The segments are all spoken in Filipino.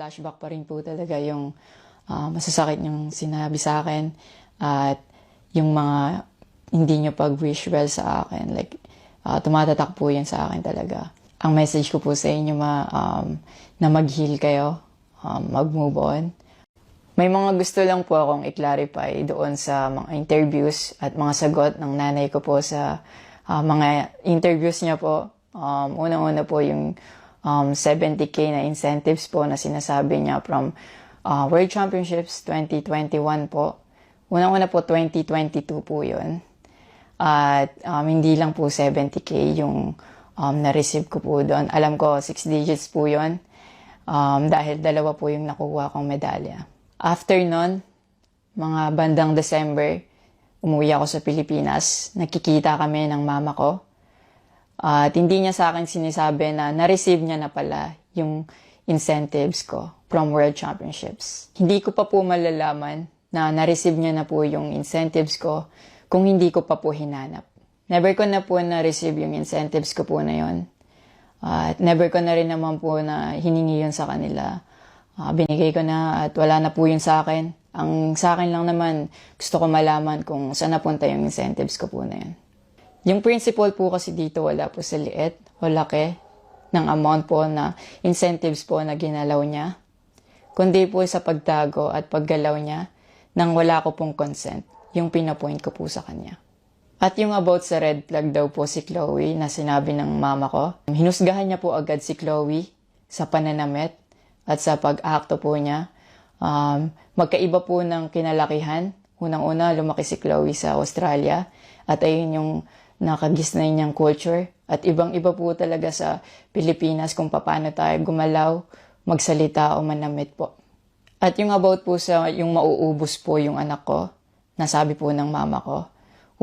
flashback pa rin po talaga yung masasakit yung sinabi sa akin at yung mga hindi nyo pag-wish well sa akin. Like, tumatatak po yan sa akin talaga. Ang message ko po sa inyo na mag-heal kayo, mag-move on. May mga gusto lang po akong i-clarify doon sa mga interviews at mga sagot ng nanay ko po sa mga interviews niya po. Unang-una po yung 70K na incentives po na sinasabi niya from World Championships 2021 po. Unang-una po 2022 po yun. At hindi lang po 70K yung na-receive ko po doon. Alam ko 6 digits po yun dahil dalawa po yung nakuha kong medalya. After nun, mga bandang December, umuwi ako sa Pilipinas. Nakikita kami ng mama ko. At hindi niya sa akin sinisabi na na-receive niya na pala yung incentives ko from World Championships. Hindi ko pa po malalaman na na-receive niya na po yung incentives ko kung hindi ko pa po hinanap. Never ko na po na-receive yung incentives ko po na yun. At never ko na rin naman po na hiningi yun sa kanila. Binigay ko na at wala na po yun sa akin. Ang sa akin lang naman, gusto ko malaman kung saan napunta yung incentives ko po na yun. Yung principle po kasi dito wala po sa liit o laki ng amount po na incentives po na ginalaw niya. Kundi po sa pagtago at paggalaw niya nang wala ko pong consent, yung pinapoint ko po sa kanya. At yung about sa red flag daw po si Chloe na sinabi ng mama ko, hinusgahan niya po agad si Chloe sa pananamit at sa pag-akto po niya. Magkaiba po ng kinalakihan. Unang-una, lumaki si Chloe sa Australia at ayun yung nakagisnay niyang culture. At ibang-iba po talaga sa Pilipinas kung paano tayo gumalaw, magsalita o manamit po. At yung about po sa yung mauubos po yung anak ko, nasabi po ng mama ko.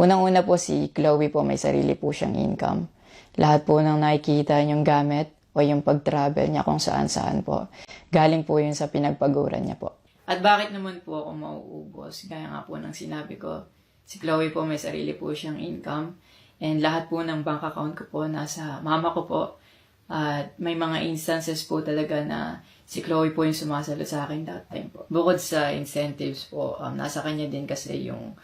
Unang-una po si Chloe po may sarili po siyang income. Lahat po ng nakikita niyong gamit o yung pag-travel niya kung saan-saan po. Galing po yun sa pinagpaguran niya po. At bakit naman po ako mauubos? Gaya nga po ng sinabi ko, si Chloe po may sarili po siyang income and lahat po ng bank account ko po nasa mama ko po. At may mga instances po talaga na si Chloe po yung sumasalo sa akin that time po. Bukod sa incentives po, nasa kanya din kasi yung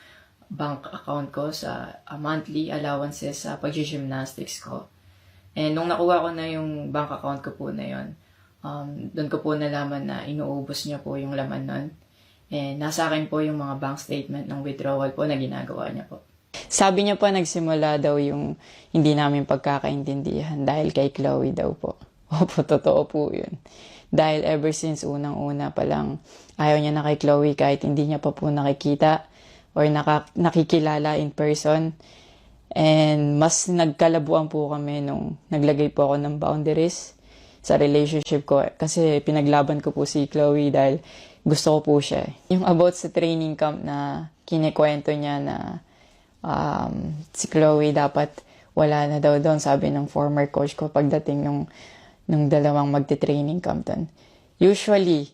bank account ko sa monthly allowances sa pag-gymnastics ko. And nung nakuha ko na yung bank account ko po na yun, doon ko po nalaman na inuubos niya po yung laman nun. And nasa akin po yung mga bank statement ng withdrawal po na ginagawa niya po. Sabi niya po nagsimula daw yung hindi namin pagkakaintindihan dahil kay Chloe daw po. Opo, totoo po yun. Dahil ever since unang-una pa lang, ayaw niya na kay Chloe kahit hindi niya pa po nakikita or nakikilala in person. And mas nagkalabuan po kami nung naglagay po ako ng boundaries sa relationship ko. Kasi pinaglaban ko po si Chloe dahil gusto ko po siya. Yung about sa training camp na kinikwento niya na si Chloe dapat wala na daw doon, sabi ng former coach ko pagdating nung dalawang magte-training camp doon. Usually,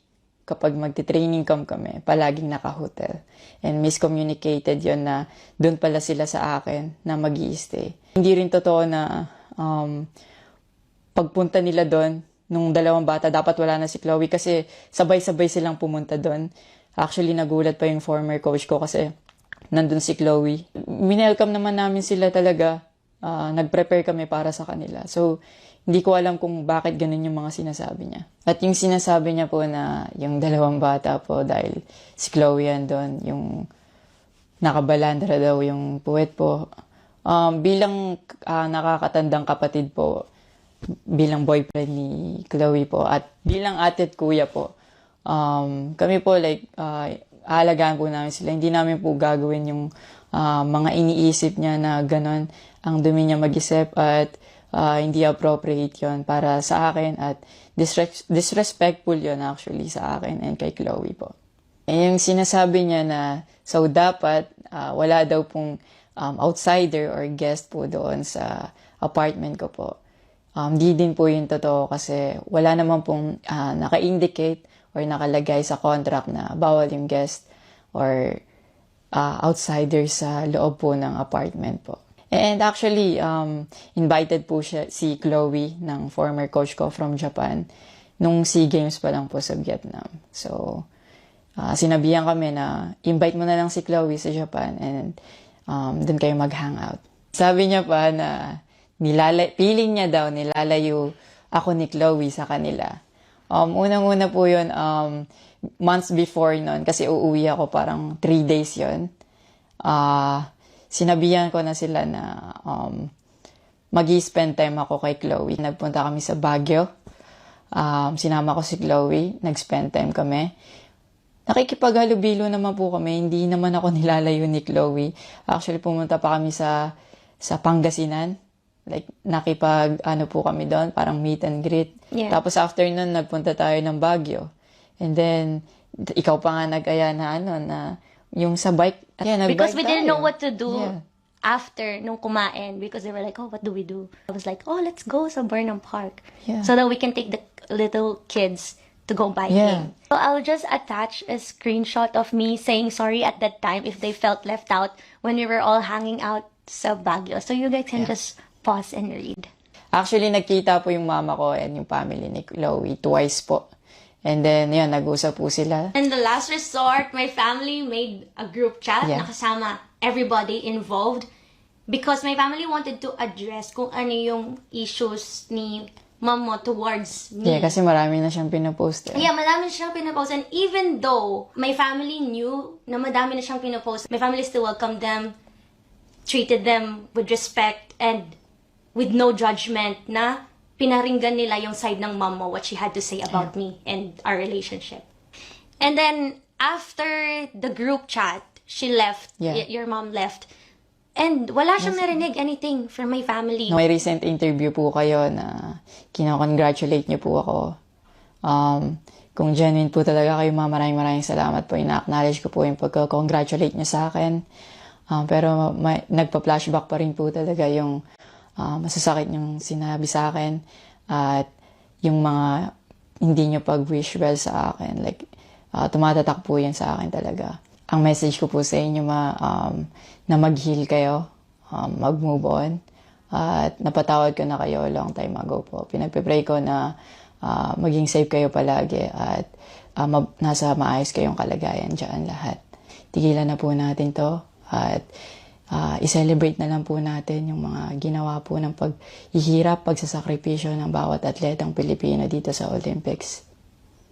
kapag magte-training camp kami, palaging naka-hotel. And miscommunicated yon na doon pala sila sa akin na mag-i-stay. Hindi rin totoo na pagpunta nila doon, nung dalawang bata, dapat wala na si Chloe kasi sabay-sabay silang pumunta doon. Actually, nagulat pa yung former coach ko kasi nandun si Chloe. Minelcome naman namin sila talaga. Nag-prepare kami para sa kanila. So, hindi ko alam kung bakit ganun yung mga sinasabi niya. At yung sinasabi niya po na yung dalawang bata po dahil si Chloe yan doon, yung nakabalandra daw yung puwet po. Bilang nakakatandang kapatid po, bilang boyfriend ni Chloe po, at bilang ate at kuya po, kami po like, aalagaan po namin sila. Hindi namin po gagawin yung mga iniisip niya na ganon ang dumi niya mag-isip at hindi appropriate yon para sa akin at disrespectful yon actually sa akin and kay Chloe po. And yung sinasabi niya na so dapat wala daw pong outsider or guest po doon sa apartment ko po. Di din po yung totoo kasi wala naman pong naka-indicate or nakalagay sa contract na bawal yung guest or outsider sa loob po ng apartment po. And actually, invited po si Chloe ng former coach ko from Japan nung SEA Games pa lang po sa Vietnam. So, sinabihan kami na invite mo na lang si Chloe sa Japan and doon kayo mag-hangout. Sabi niya pa na feeling niya daw nilalayo ako ni Chloe sa kanila. Unang-una po yun, months before nun, kasi uuwi ako parang 3 days yun. Sinabihan ko na sila na mag-i-spend time ako kay Chloe. Nagpunta kami sa Baguio. Sinama ko si Chloe, nag-spend time kami. Nakikipaghalubilo naman po kami, hindi naman ako nilalayo ni Chloe. Actually, pumunta pa kami sa Pangasinan. Like, po kami doon, parang meet and greet. Yeah. Tapos after nun, nagpunta tayo ng Baguio. And then, ikaw pa nga nag-aya na yung sa bike. Yeah, Because we tayo. didn't know what to do Yeah. after nung kumain, because they were like, oh, what do we do? I was like, oh, let's go sa Burnham Park. Yeah. So that we can take the little kids to go biking. Yeah. So I'll just attach a screenshot of me saying sorry at that time if they felt left out when we were all hanging out sa Baguio. So you guys can just pause and read. Actually, nagkita po yung mama ko and yung family ni Chloe twice po. And then, yun, nag-usap po sila. In the last resort, my family made a group chat Yeah. na kasama everybody involved because my family wanted to address kung ano yung issues ni mom mo towards me. Yeah, kasi marami na siyang pinopost. Yeah, madami na siyang pinopost. And even though my family knew na madami na siyang pinopost, my family still welcomed them, treated them with respect, and with no judgment na pinaringgan nila yung side ng mom mo, what she had to say about me and our relationship. And then, after the group chat, she left, Yeah. your mom left, and wala siyang narinig anything from my family. May recent interview po kayo na kinocongratulate niyo po ako. Kung genuine po talaga kayo, maraming salamat po. Ina-acknowledge ko po yung pagka-congratulate niyo sa akin. Pero nagpa-flashback pa rin po talaga yung masasakit yung sinabi sa akin at yung mga hindi niyo pag-wish well sa akin. Like, tumatatak po yan sa akin talaga. Ang message ko po sa inyo na mag-heal kayo, mag-move on, at napatawad ko na kayo long time ago po. Pinagpe-pray ko na maging safe kayo palagi at nasa maayos kayong kalagayan dyan lahat. Tigilan na po natin to at i-celebrate na lang po natin yung mga ginawa po ng paghihirap, pagsasakripisyo ng bawat atletang Pilipino dito sa Olympics.